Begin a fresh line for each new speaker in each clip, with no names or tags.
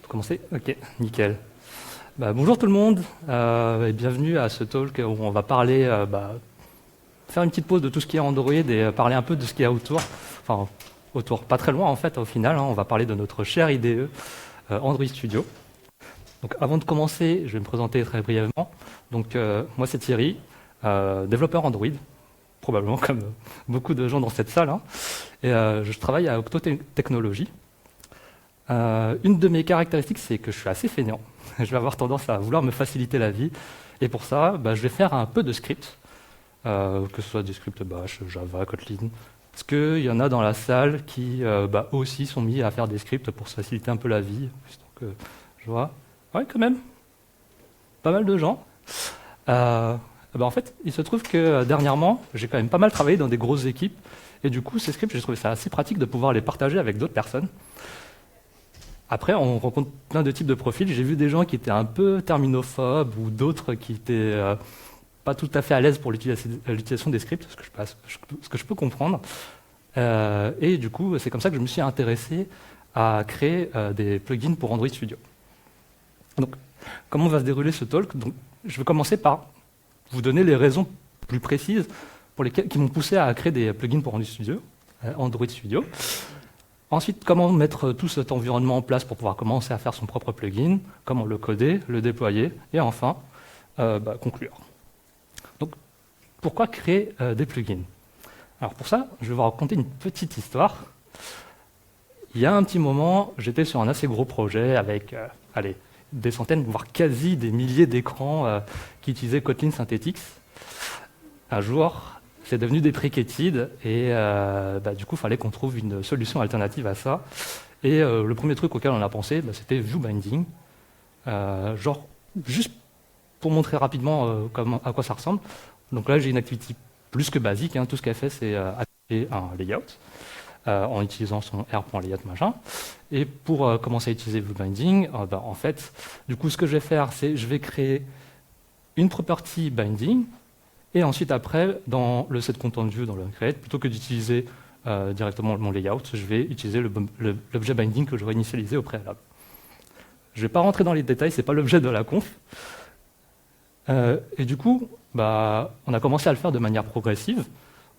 Pour commencer, ok, nickel. Bonjour tout le monde et bienvenue à ce talk où on va parler, faire une petite pause de tout ce qui est Android et parler un peu de ce qu'il y a autour. Enfin, autour, pas très loin en fait au final, hein, on va parler de notre cher IDE Android Studio. Donc avant de commencer, je vais me présenter très brièvement. Donc moi c'est Thierry, développeur Android, probablement comme beaucoup de gens dans cette salle, hein, et je travaille à Octo Technologies. Une de mes caractéristiques, c'est que je suis assez feignant. Je vais avoir tendance à vouloir me faciliter la vie. Et pour ça, je vais faire un peu de script, que ce soit des scripts Bash, Java, Kotlin. Est-ce qu'il y en a dans la salle qui aussi sont mis à faire des scripts pour se faciliter un peu la vie? Donc, je vois. Ouais, quand même. Pas mal de gens. En fait, il se trouve que dernièrement, j'ai quand même pas mal travaillé dans des grosses équipes. Et du coup, ces scripts, j'ai trouvé ça assez pratique de pouvoir les partager avec d'autres personnes. Après, on rencontre plein de types de profils. J'ai vu des gens qui étaient un peu terminophobes ou d'autres qui étaient pas tout à fait à l'aise pour l'utilisation des scripts, ce que je peux comprendre. Et du coup, c'est comme ça que je me suis intéressé à créer des plugins pour Android Studio. Donc, comment va se dérouler ce talk? Donc, je vais commencer par vous donner les raisons plus précises qui m'ont poussé à créer des plugins pour Android Studio. Ensuite, comment mettre tout cet environnement en place pour pouvoir commencer à faire son propre plugin, comment le coder, le déployer, et enfin, conclure. Donc, pourquoi créer des plugins? Alors pour ça, je vais vous raconter une petite histoire. Il y a un petit moment, j'étais sur un assez gros projet avec des centaines, voire quasi des milliers d'écrans qui utilisaient Kotlin Synthetics. Un jour, c'est devenu deprecated et du coup, il fallait qu'on trouve une solution alternative à ça. Et le premier truc auquel on a pensé, c'était View Binding. Juste pour montrer rapidement à quoi ça ressemble. Donc là, j'ai une activité plus que basique. Hein. Tout ce qu'elle fait, c'est afficher un layout en utilisant son r.layout machin. Et pour commencer à utiliser View Binding, en fait, du coup, ce que je vais faire, c'est je vais créer une property binding. Et ensuite, après, dans le setContentView, dans le create, plutôt que d'utiliser directement mon layout, je vais utiliser l'objet binding que j'aurais initialisé au préalable. Je ne vais pas rentrer dans les détails, ce n'est pas l'objet de la conf. Et du coup, on a commencé à le faire de manière progressive.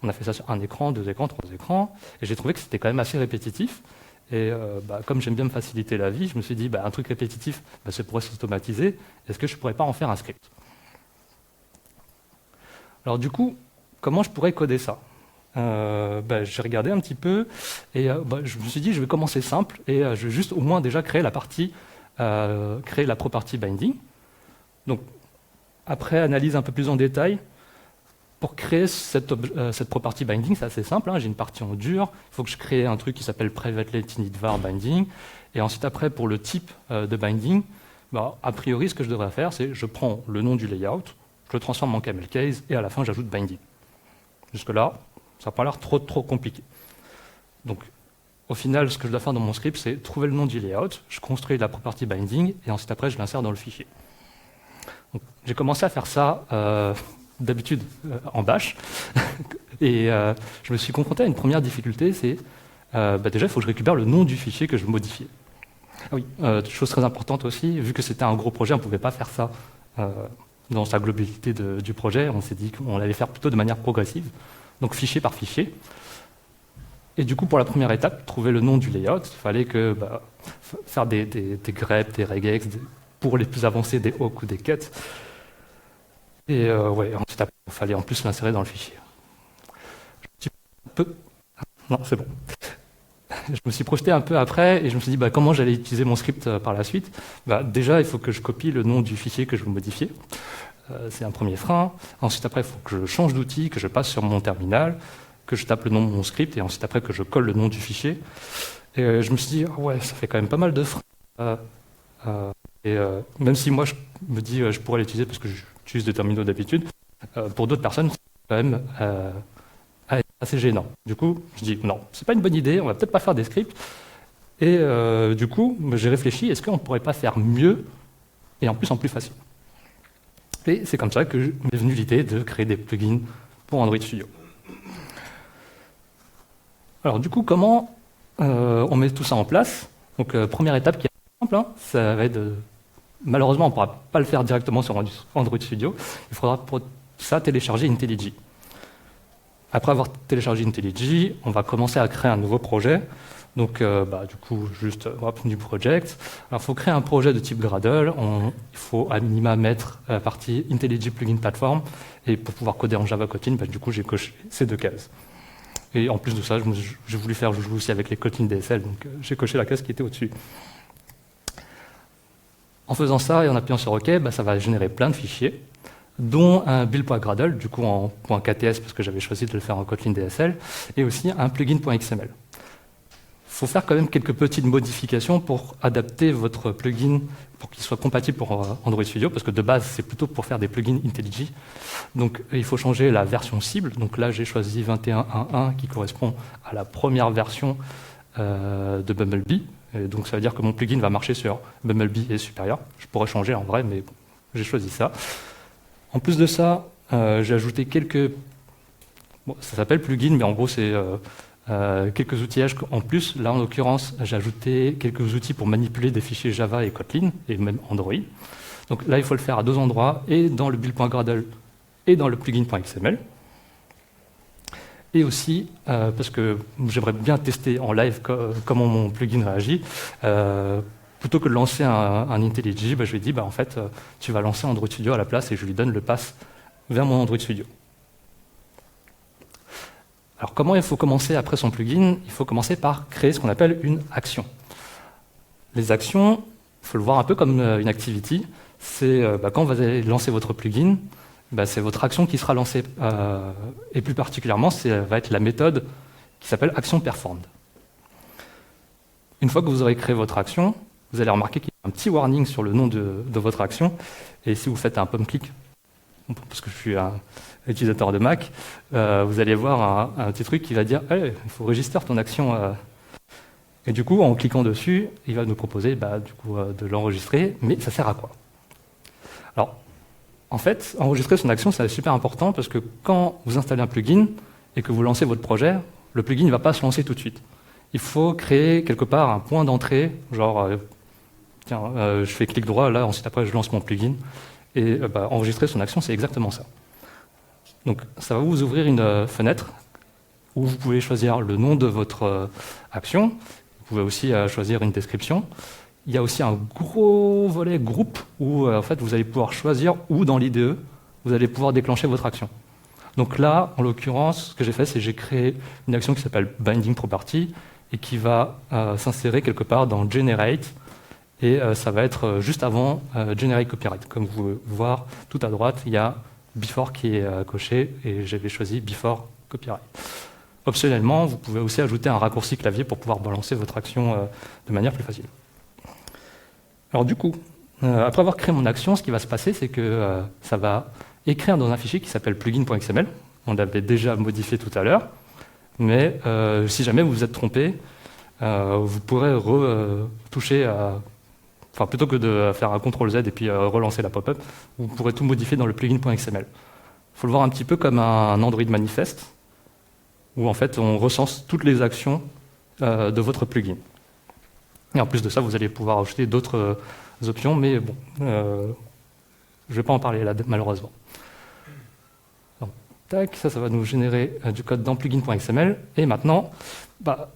On a fait ça sur un écran, 2 écrans, 3 écrans. Et j'ai trouvé que c'était quand même assez répétitif. Et comme j'aime bien me faciliter la vie, je me suis dit, un truc répétitif, ça pourrait s'automatiser. Est-ce que je ne pourrais pas en faire un script? Alors du coup, comment je pourrais coder ça? J'ai regardé un petit peu et je me suis dit je vais commencer simple et je vais juste au moins déjà créer la property binding. Donc après analyse un peu plus en détail, pour créer cette property binding, c'est assez simple, hein, j'ai une partie en dur, il faut que je crée un truc qui s'appelle privately var binding et ensuite après pour le type de binding, a priori ce que je devrais faire c'est je prends le nom du layout, je le transforme en camel case et à la fin j'ajoute binding. Jusque-là, ça n'a pas l'air trop compliqué. Donc au final, ce que je dois faire dans mon script, c'est trouver le nom du layout, je construis la property binding et ensuite après je l'insère dans le fichier. J'ai commencé à faire ça d'habitude en Bash et je me suis confronté à une première difficulté, c'est déjà il faut que je récupère le nom du fichier que je veux modifier. Ah oui, chose très importante aussi, vu que c'était un gros projet, on ne pouvait pas faire ça dans sa globalité du projet, on s'est dit qu'on allait faire plutôt de manière progressive, donc fichier par fichier. Et du coup, pour la première étape, trouver le nom du layout, il fallait faire des greps, des regex, pour les plus avancés, des hooks ou des cuts. Et ensuite, il fallait en plus l'insérer dans le fichier. Non, c'est bon. Je me suis projeté un peu après et je me suis dit comment j'allais utiliser mon script par la suite. Déjà, il faut que je copie le nom du fichier que je veux modifier. C'est un premier frein. Ensuite, après, il faut que je change d'outil, que je passe sur mon terminal, que je tape le nom de mon script et ensuite, après, que je colle le nom du fichier. Et je me suis dit, ça fait quand même pas mal de freins. Même si moi, je me dis, je pourrais l'utiliser parce que j'utilise des terminaux d'habitude, pour d'autres personnes, c'est quand même assez gênant. Du coup, je dis non, c'est pas une bonne idée, on va peut-être pas faire des scripts. Et du coup, j'ai réfléchi, est-ce qu'on ne pourrait pas faire mieux et en plus facile? Et c'est comme ça que m'est venue l'idée de créer des plugins pour Android Studio. Alors du coup, comment on met tout ça en place? Donc première étape qui est simple, hein, ça va être malheureusement, on ne pourra pas le faire directement sur Android Studio. Il faudra pour ça télécharger IntelliJ. Après avoir téléchargé IntelliJ, on va commencer à créer un nouveau projet. Donc, du coup, juste New Project. Alors, il faut créer un projet de type Gradle. Il faut à minima mettre la partie IntelliJ Plugin Platform. Et pour pouvoir coder en Java Kotlin, du coup, j'ai coché ces 2 cases. Et en plus de ça, j'ai voulu faire jouer aussi avec les Kotlin DSL. Donc, j'ai coché la case qui était au-dessus. En faisant ça et en appuyant sur OK, ça va générer plein de fichiers, dont un build.gradle, du coup en .kts parce que j'avais choisi de le faire en Kotlin DSL, et aussi un plugin.xml. Il faut faire quand même quelques petites modifications pour adapter votre plugin pour qu'il soit compatible pour Android Studio, parce que de base, c'est plutôt pour faire des plugins IntelliJ. Donc il faut changer la version cible. Donc là, j'ai choisi 21.1.1 qui correspond à la première version de Bumblebee. Et donc ça veut dire que mon plugin va marcher sur Bumblebee et supérieur. Je pourrais changer en vrai, mais bon, j'ai choisi ça. En plus de ça, j'ai ajouté quelques... Bon, ça s'appelle plugin, mais en gros c'est quelques outillages en plus. Là en l'occurrence, j'ai ajouté quelques outils pour manipuler des fichiers Java et Kotlin, et même Android. Donc là il faut le faire à 2 endroits, et dans le build.gradle et dans le plugin.xml. Et aussi, parce que j'aimerais bien tester en live comment mon plugin réagit, plutôt que de lancer un IntelliJ, je lui ai dit, en fait, tu vas lancer Android Studio à la place, et je lui donne le pass vers mon Android Studio. Alors comment il faut commencer après son plugin? Il faut commencer par créer ce qu'on appelle une action. Les actions, il faut le voir un peu comme une activity. C'est quand vous allez lancer votre plugin, c'est votre action qui sera lancée. Et plus particulièrement, ça va être la méthode qui s'appelle action performed. Une fois que vous aurez créé votre action, vous allez remarquer qu'il y a un petit warning sur le nom de votre action. Et si vous faites un pom-click, parce que je suis un utilisateur de Mac, vous allez voir un petit truc qui va dire hey, il faut register ton action. Et du coup, en cliquant dessus, il va nous proposer de l'enregistrer. Mais ça sert à quoi? Alors, en fait, enregistrer son action, c'est super important parce que quand vous installez un plugin et que vous lancez votre projet, le plugin ne va pas se lancer tout de suite. Il faut créer quelque part un point d'entrée, genre, je fais clic droit, là, ensuite après je lance mon plugin. Et enregistrer son action, c'est exactement ça. Donc ça va vous ouvrir une fenêtre où vous pouvez choisir le nom de votre action. Vous pouvez aussi choisir une description. Il y a aussi un gros volet groupe où en fait, vous allez pouvoir choisir où dans l'IDE vous allez pouvoir déclencher votre action. Donc là, en l'occurrence, ce que j'ai fait, c'est que j'ai créé une action qui s'appelle Binding Property et qui va s'insérer quelque part dans Generate. Et ça va être juste avant Generate Copyright. Comme vous pouvez voir, tout à droite, il y a Before qui est coché et j'avais choisi Before Copyright. Optionnellement, vous pouvez aussi ajouter un raccourci clavier pour pouvoir balancer votre action de manière plus facile. Alors du coup, après avoir créé mon action, ce qui va se passer, c'est que ça va écrire dans un fichier qui s'appelle plugin.xml. On l'avait déjà modifié tout à l'heure, mais si jamais vous vous êtes trompé, vous pourrez toucher à... Enfin, plutôt que de faire un CTRL-Z et puis relancer la pop-up, vous pourrez tout modifier dans le plugin.xml. Il faut le voir un petit peu comme un Android manifest, où en fait on recense toutes les actions de votre plugin. Et en plus de ça, vous allez pouvoir ajouter d'autres options, mais bon, je ne vais pas en parler là, malheureusement. Donc, tac, ça va nous générer du code dans plugin.xml. Et maintenant,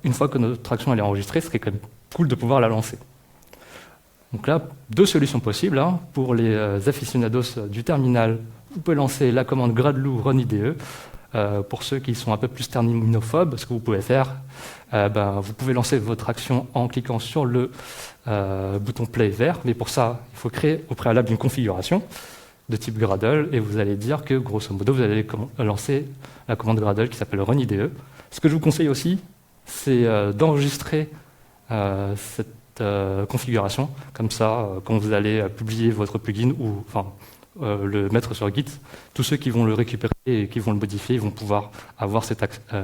une fois que notre action elle est enregistrée, ce serait quand même cool de pouvoir la lancer. Donc là, 2 solutions possibles. Hein. Pour les aficionados du terminal, vous pouvez lancer la commande gradloo run IDE. Pour ceux qui sont un peu plus terminophobes, ce que vous pouvez faire, vous pouvez lancer votre action en cliquant sur le bouton play vert, mais pour ça, il faut créer au préalable une configuration de type Gradle, et vous allez dire que, grosso modo, vous allez lancer la commande Gradle qui s'appelle run IDE. Ce que je vous conseille aussi, c'est d'enregistrer cette configuration, comme ça, quand vous allez publier votre plugin ou le mettre sur Git, tous ceux qui vont le récupérer et qui vont le modifier vont pouvoir avoir cette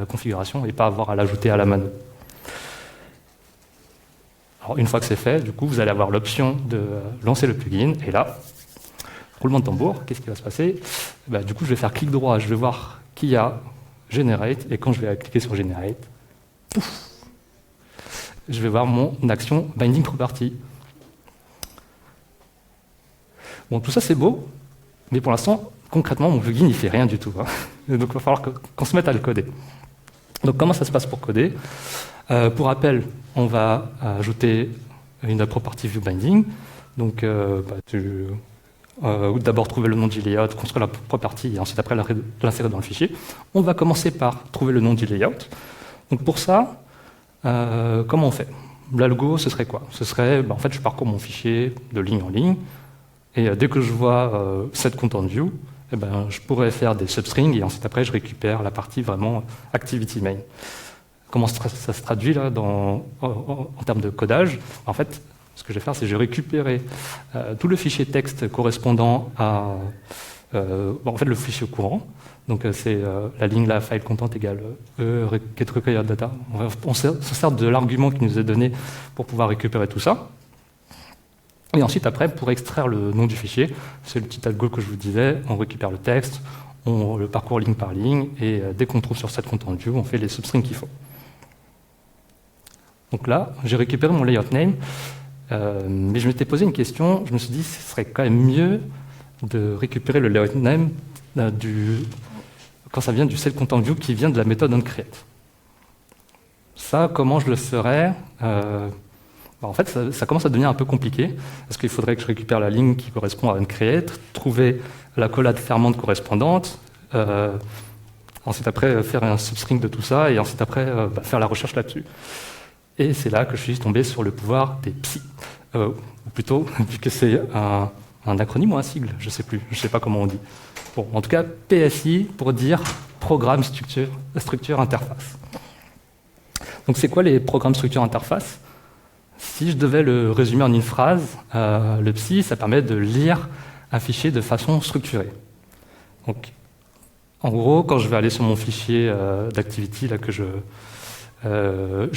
configuration et pas avoir à l'ajouter à la mano. Alors, une fois que c'est fait, du coup, vous allez avoir l'option de lancer le plugin, et là, roulement de tambour, qu'est-ce qui va se passer? Du coup, je vais faire clic droit, je vais voir qu'il y a Generate, et quand je vais cliquer sur Generate, pouf, je vais voir mon action Binding Property. Bon, tout ça c'est beau, mais pour l'instant, concrètement, mon plugin il fait rien du tout. Hein. Et donc il va falloir qu'on se mette à le coder. Donc comment ça se passe pour coder? Pour rappel, on va ajouter une property view binding. Donc d'abord trouver le nom du layout, construire la property et ensuite après l'insérer dans le fichier. On va commencer par trouver le nom du layout. Donc pour ça, comment on fait? L'algo, ce serait quoi? Ce serait, en fait, je parcours mon fichier de ligne en ligne, et dès que je vois set content view, je pourrais faire des substrings, et ensuite après, je récupère la partie vraiment activity main. Comment ça se traduit là en termes de codage? En fait, ce que je vais faire, c'est que je vais récupérer tout le fichier texte correspondant à en fait, le fichier courant. Donc c'est la ligne là, file content égale get required data. On se sert de l'argument qui nous est donné pour pouvoir récupérer tout ça. Et ensuite, après, pour extraire le nom du fichier, c'est le petit algo que je vous disais, on récupère le texte, on le parcourt ligne par ligne, et dès qu'on trouve sur cette content view, on fait les substrings qu'il faut. Donc là, j'ai récupéré mon layout name, mais je m'étais posé une question, je me suis dit, ce serait quand même mieux de récupérer le layout name quand ça vient du setContentView qui vient de la méthode onCreate. Ça, comment je le ferais? En fait, ça commence à devenir un peu compliqué, parce qu'il faudrait que je récupère la ligne qui correspond à onCreate, trouver la collade fermante correspondante, ensuite après faire un substring de tout ça, et ensuite après faire la recherche là-dessus. Et c'est là que je suis tombé sur le pouvoir des PSI. Ou plutôt, vu que c'est un acronyme ou un sigle, je ne sais pas comment on dit. Bon, en tout cas, PSI pour dire Programme Structure Interface. Donc c'est quoi les programmes structure interface? Si je devais le résumer en une phrase, le PSI, ça permet de lire un fichier de façon structurée. Donc, en gros, quand je vais aller sur mon fichier d'activity, là que je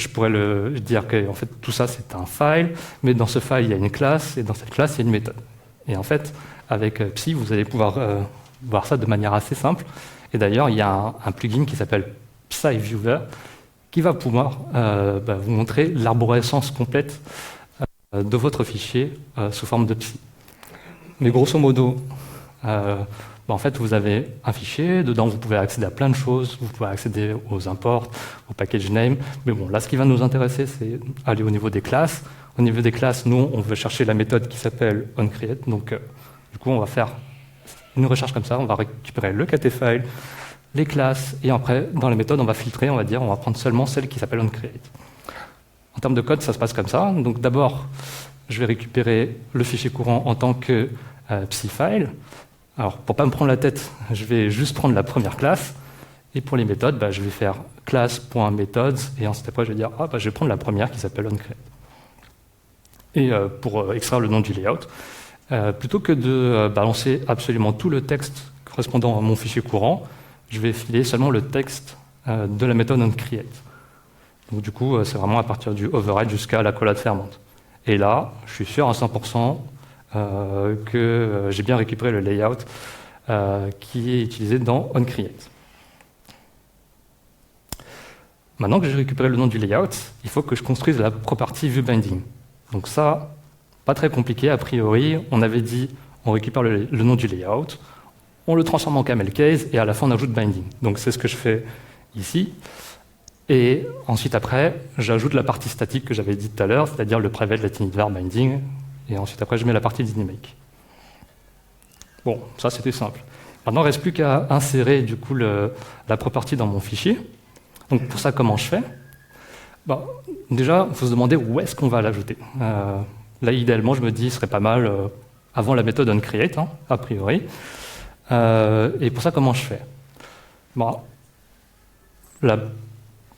pourrais dire que en fait, tout ça c'est un file, mais dans ce file il y a une classe, et dans cette classe il y a une méthode. Et en fait, avec Psy, vous allez pouvoir voir ça de manière assez simple. Et d'ailleurs, il y a un plugin qui s'appelle PsyViewer qui va pouvoir vous montrer l'arborescence complète de votre fichier sous forme de Psy. Mais grosso modo, en fait, vous avez un fichier, dedans vous pouvez accéder à plein de choses, vous pouvez accéder aux imports, aux package name, mais bon, là ce qui va nous intéresser, c'est aller au niveau des classes. Au niveau des classes, nous, on veut chercher la méthode qui s'appelle onCreate, donc du coup, on va faire une recherche comme ça, on va récupérer le kt-file, les classes, et après, dans la méthode, on va filtrer, on va prendre seulement celle qui s'appelle onCreate. En termes de code, ça se passe comme ça, donc d'abord, je vais récupérer le fichier courant en tant que psyfile. Alors, pour ne pas me prendre la tête, je vais juste prendre la première classe. Et pour les méthodes, je vais faire class.methods. Et ensuite, après, je vais dire, je vais prendre la première qui s'appelle onCreate. Et pour extraire le nom du layout, plutôt que de balancer absolument tout le texte correspondant à mon fichier courant, je vais filer seulement le texte de la méthode onCreate. Donc, du coup, c'est vraiment à partir du override jusqu'à la collade fermante. Et là, je suis sûr à 100% que j'ai bien récupéré le layout qui est utilisé dans onCreate. Maintenant que j'ai récupéré le nom du layout, il faut que je construise la property viewBinding. Donc ça, pas très compliqué a priori. On avait dit, on récupère le nom du layout, on le transforme en camel case et à la fin on ajoute binding. Donc c'est ce que je fais ici. Et ensuite après, j'ajoute la partie statique que j'avais dit tout à l'heure, c'est-à-dire le private latinidvar binding. Et ensuite, après, je mets la partie dynamique. Bon, ça, c'était simple. Maintenant, il ne reste plus qu'à insérer, du coup, la property dans mon fichier. Donc, pour ça, comment je fais? Déjà, il faut se demander où est-ce qu'on va l'ajouter. Là, idéalement, je me dis, ce serait pas mal avant la méthode onCreate, a priori. Et pour ça, comment je fais? Le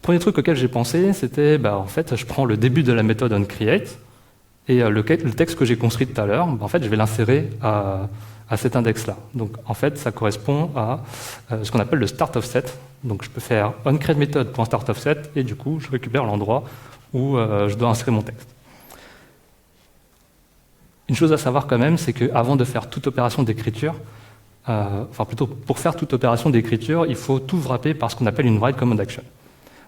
premier truc auquel j'ai pensé, c'était, en fait, je prends le début de la méthode onCreate, et le texte que j'ai construit tout à l'heure, en fait, je vais l'insérer à cet index-là. Donc, en fait, ça correspond à ce qu'on appelle le start offset. Donc, je peux faire onCreateMethod.startOffset et du coup, je récupère l'endroit où je dois insérer mon texte. Une chose à savoir quand même, c'est qu'avant de faire toute opération d'écriture, enfin plutôt pour faire toute opération d'écriture, il faut tout wrapper par ce qu'on appelle une write command action.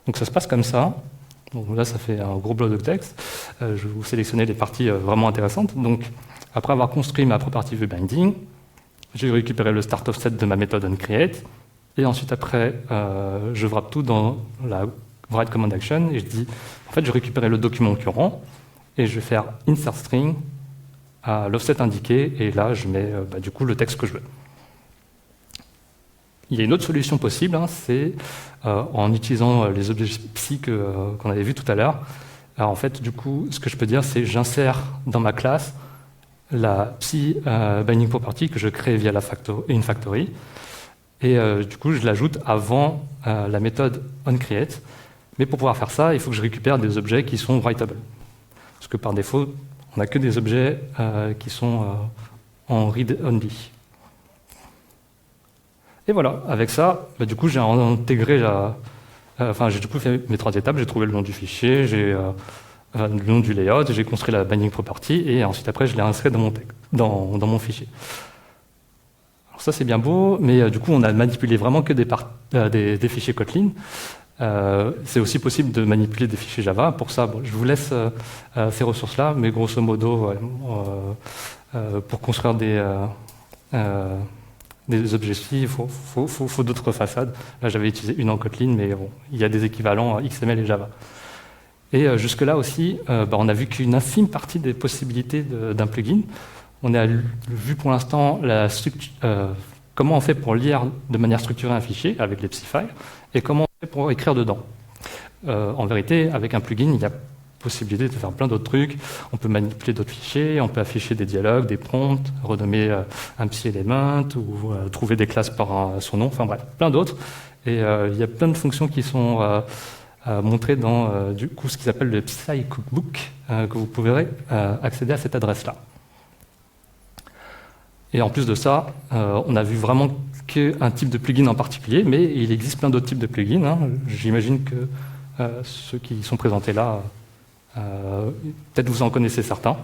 Donc, ça se passe comme ça. Donc là, ça fait un gros bloc de texte. Je vais vous sélectionner les parties vraiment intéressantes. Donc, Après avoir construit ma property view binding, j'ai récupéré le start offset de ma méthode onCreate, et ensuite après, je wrap tout dans la write command action, et je dis, en fait, je récupère le document concurrent, et je vais faire insert string à l'offset indiqué, et là, je mets du coup le texte que je veux. Il y a une autre solution possible, hein, c'est en utilisant les objets psy qu'on avait vus tout à l'heure. Alors en fait, du coup, ce que je peux dire, c'est j'insère dans ma classe la psy binding property que je crée via une factory, et du coup, je l'ajoute avant la méthode onCreate. Mais pour pouvoir faire ça, il faut que je récupère des objets qui sont writable. Parce que par défaut, on n'a que des objets qui sont en read-only. Et voilà, avec ça, du coup, j'ai intégré j'ai du coup fait mes 3 étapes, j'ai trouvé le nom du fichier, j'ai le nom du layout, j'ai construit la binding property, et ensuite après, je l'ai inscrit dans mon fichier. Alors ça, c'est bien beau, mais du coup, on a manipulé vraiment que des fichiers Kotlin. C'est aussi possible de manipuler des fichiers Java. Pour ça, je vous laisse ces ressources-là, mais grosso modo, pour construire des objets phi, il faut d'autres façades. Là, j'avais utilisé une en Kotlin, mais bon, il y a des équivalents XML et Java. Et jusque-là aussi, on a vu qu'une infime partie des possibilités d'un plugin. On a vu pour l'instant comment on fait pour lire de manière structurée un fichier avec les psy-files et comment on fait pour écrire dedans. En vérité, avec un plugin, il y a possibilité de faire plein d'autres trucs. On peut manipuler d'autres fichiers, on peut afficher des dialogues, des prompts, renommer un psy-element ou trouver des classes par son nom, enfin bref, plein d'autres. Et il y a plein de fonctions qui sont montrées dans du coup, ce qui s'appelle le Psy Cookbook, que vous pourrez accéder à cette adresse-là. Et en plus de ça, on a vu vraiment qu'un type de plugin en particulier, mais il existe plein d'autres types de plugins. Hein. J'imagine que ceux qui sont présentés là, peut-être vous en connaissez certains.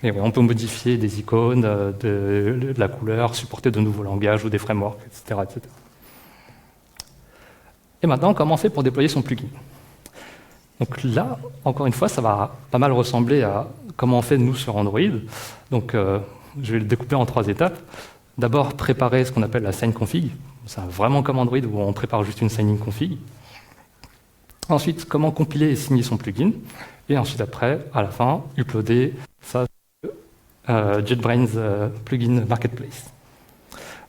Mais ouais, on peut modifier des icônes, de la couleur, supporter de nouveaux langages ou des frameworks, etc., etc. Et maintenant, comment on fait pour déployer son plugin? Donc là, encore une fois, ça va pas mal ressembler à comment on fait nous sur Android. Donc je vais le découper en 3 étapes. D'abord, préparer ce qu'on appelle la sign config. C'est vraiment comme Android où on prépare juste une signing config. Ensuite, comment compiler et signer son plugin. Et ensuite, après, à la fin, uploader ça sur JetBrains Plugin Marketplace.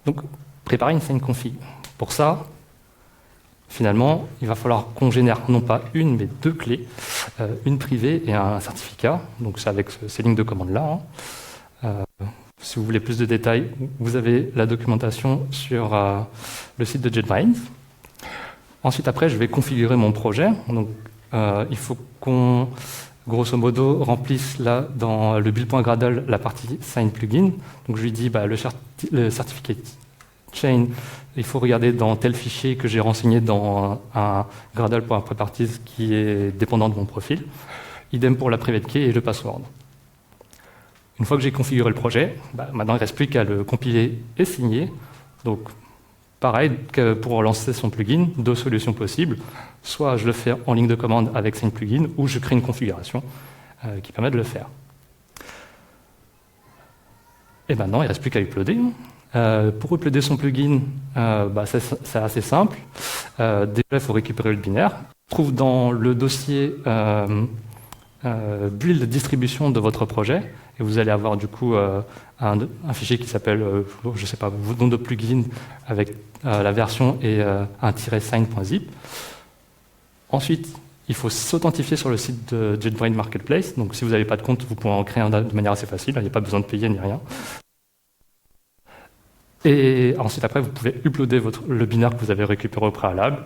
Donc, préparer une sign config. Pour ça, finalement, il va falloir qu'on génère non pas une, mais 2 clés, une privée et un certificat. Donc, c'est avec ces lignes de commande-là. Hein. Si vous voulez plus de détails, vous avez la documentation sur le site de JetBrains. Ensuite, après, je vais configurer mon projet. Donc, il faut qu'on, grosso modo, remplisse là, dans le build.gradle, la partie sign plugin. Donc, je lui dis, le certificate chain, il faut regarder dans tel fichier que j'ai renseigné dans un gradle.properties qui est dépendant de mon profil. Idem pour la private key et le password. Une fois que j'ai configuré le projet, maintenant il ne reste plus qu'à le compiler et signer. Donc, pareil que pour lancer son plugin, 2 solutions possibles. Soit je le fais en ligne de commande avec sign plugin, ou je crée une configuration qui permet de le faire. Et maintenant, il ne reste plus qu'à uploader. Pour uploader son plugin, c'est assez simple. Déjà, il faut récupérer le binaire. On trouve dans le dossier build distribution de votre projet, et vous allez avoir du coup un fichier qui s'appelle, je ne sais pas, votre nom de plugin avec la version et un -sign.zip. Ensuite, il faut s'authentifier sur le site de JetBrains Marketplace. Donc si vous n'avez pas de compte, vous pouvez en créer un de manière assez facile, il n'y a pas besoin de payer ni rien. Et ensuite, après, vous pouvez uploader le binaire que vous avez récupéré au préalable.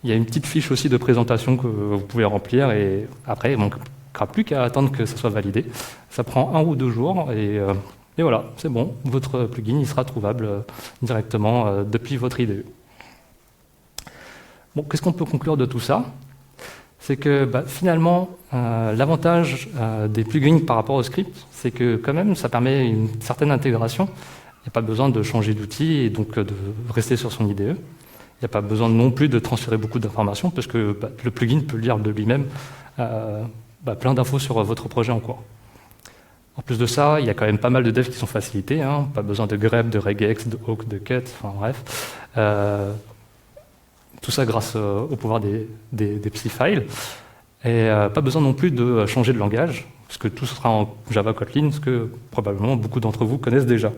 Il y a une petite fiche aussi de présentation que vous pouvez remplir, et après, il ne manquera plus qu'à attendre que ça soit validé. Ça prend 1 ou 2 jours, et voilà, c'est bon. Votre plugin il sera trouvable directement depuis votre IDE. Bon, qu'est-ce qu'on peut conclure de tout ça? C'est que finalement, l'avantage des plugins par rapport au script, c'est que quand même, ça permet une certaine intégration. Il n'y a pas besoin de changer d'outil et donc de rester sur son IDE. Il n'y a pas besoin non plus de transférer beaucoup d'informations parce que le plugin peut lire de lui-même plein d'infos sur votre projet en cours. En plus de ça, il y a quand même pas mal de devs qui sont facilités, hein, pas besoin de grep, de regex, de awk, de cut, enfin bref. Tout ça grâce au pouvoir des psy-files. Et pas besoin non plus de changer de langage, parce que tout sera en Java Kotlin, ce que probablement beaucoup d'entre vous connaissent déjà.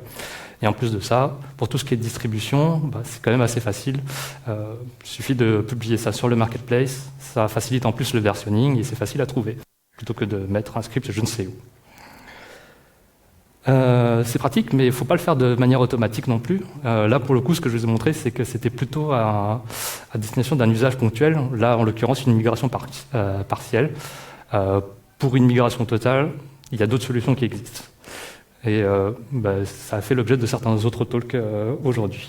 Et en plus de ça, pour tout ce qui est distribution, c'est quand même assez facile. Il suffit de publier ça sur le marketplace, ça facilite en plus le versionning et c'est facile à trouver, plutôt que de mettre un script je ne sais où. C'est pratique, mais il ne faut pas le faire de manière automatique non plus. Là, pour le coup, ce que je vous ai montré, c'est que c'était plutôt à destination d'un usage ponctuel. Là, en l'occurrence, une migration partielle. Pour une migration totale, il y a d'autres solutions qui existent. Et ça a fait l'objet de certains autres talks aujourd'hui.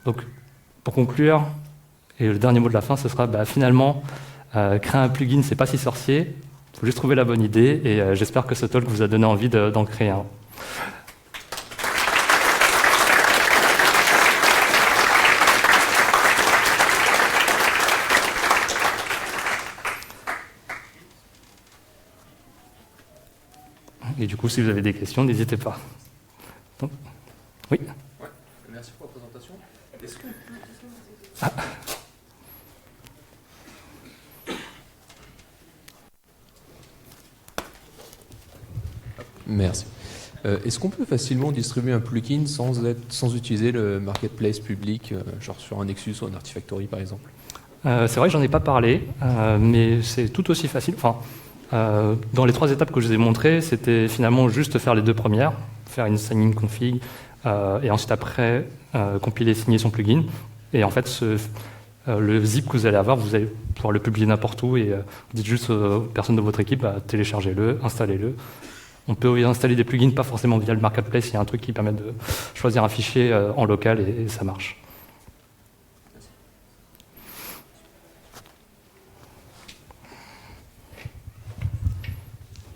Donc, pour conclure, et le dernier mot de la fin, ce sera finalement, créer un plugin, c'est pas si sorcier. Il faut juste trouver la bonne idée et j'espère que ce talk vous a donné envie d'en créer un. Et du coup, si vous avez des questions, n'hésitez pas. Donc, oui.
Ouais, merci pour la présentation. Est-ce que... Merci. Est-ce qu'on peut facilement distribuer un plugin sans utiliser le marketplace public, genre sur un Nexus ou un Artifactory par exemple?
C'est vrai que j'en ai pas parlé, mais c'est tout aussi facile. Enfin, dans les 3 étapes que je vous ai montrées, c'était finalement juste faire les 2 premières, faire une sign-in config, et ensuite après compiler et signer son plugin. Et en fait, le zip que vous allez avoir, vous allez pouvoir le publier n'importe où et vous dites juste aux personnes de votre équipe, téléchargez-le, installez-le. On peut y installer des plugins, pas forcément via le marketplace, il y a un truc qui permet de choisir un fichier en local et ça marche.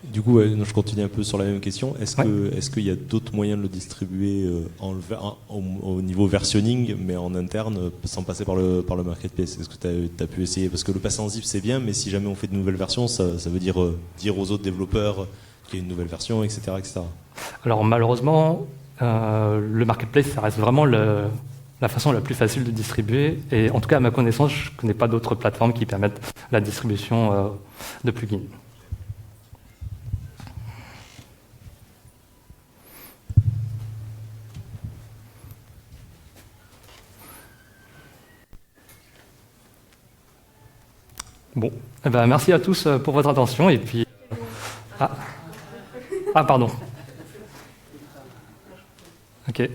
Du coup, je continue un peu sur la même question. Est-ce qu'il y a d'autres moyens de le distribuer au niveau versionning, mais en interne, sans passer par le marketplace? Est-ce que tu as pu essayer? Parce que le passer en zip, c'est bien, mais si jamais on fait de nouvelles versions, ça veut dire dire aux autres développeurs qu'il y a une nouvelle version, etc. etc.
Alors malheureusement, le marketplace, ça reste vraiment la façon la plus facile de distribuer. Et en tout cas, à ma connaissance, je ne connais pas d'autres plateformes qui permettent la distribution de plugins. Bon, merci à tous pour votre attention et puis... pardon. Ok.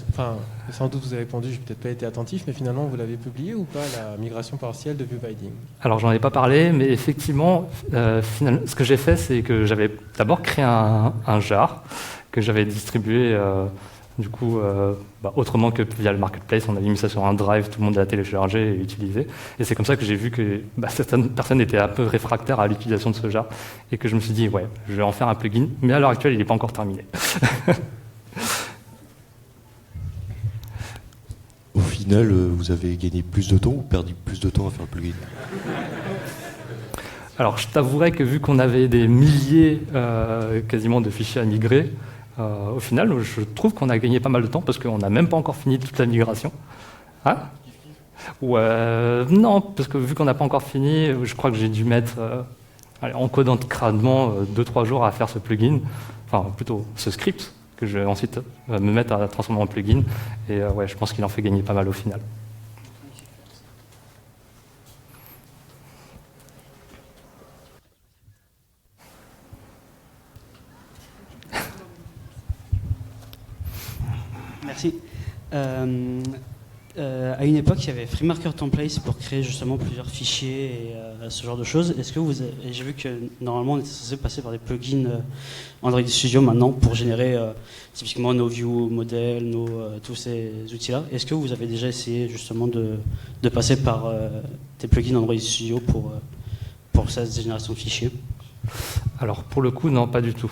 Enfin, sans doute vous avez répondu, j'ai peut-être pas été attentif, mais finalement vous l'avez publié ou pas, la migration partielle de ViewBinding?
Alors j'en ai pas parlé, mais effectivement, ce que j'ai fait, c'est que j'avais d'abord créé un jar que j'avais distribué du coup autrement que via le marketplace. On avait mis ça sur un drive, tout le monde l'a téléchargé et utilisé. Et c'est comme ça que j'ai vu que certaines personnes étaient un peu réfractaires à l'utilisation de ce jar et que je me suis dit, ouais, je vais en faire un plugin, mais à l'heure actuelle, il n'est pas encore terminé.
Au final, vous avez gagné plus de temps ou perdu plus de temps à faire le plugin?
Alors, je t'avouerai que vu qu'on avait des milliers quasiment de fichiers à migrer, au final, je trouve qu'on a gagné pas mal de temps parce qu'on n'a même pas encore fini toute la migration. Hein? Non, parce que vu qu'on n'a pas encore fini, je crois que j'ai dû mettre, en codant crânement, 2-3 jours à faire ce plugin, enfin plutôt ce script, que je vais ensuite me mettre à transformer en plugin. Et je pense qu'il en fait gagner pas mal au final.
Merci. À une époque, il y avait FreeMarker Templates pour créer justement plusieurs fichiers et ce genre de choses. Est-ce que j'ai vu que normalement on était censé passer par des plugins Android Studio maintenant pour générer typiquement nos view modèles, tous ces outils-là. Est-ce que vous avez déjà essayé justement de passer par des plugins Android Studio pour cette génération de fichiers?
Alors pour le coup, non, pas du tout.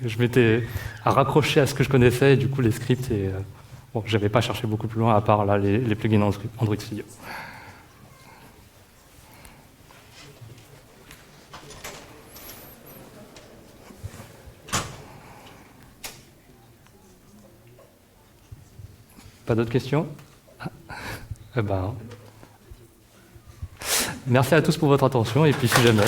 Je m'étais raccroché à ce que je connaissais, et du coup les scripts, et Bon, je n'avais pas cherché beaucoup plus loin à part là, les plugins Android Studio. Pas d'autres questions? Eh ben, merci à tous pour votre attention et puis si jamais...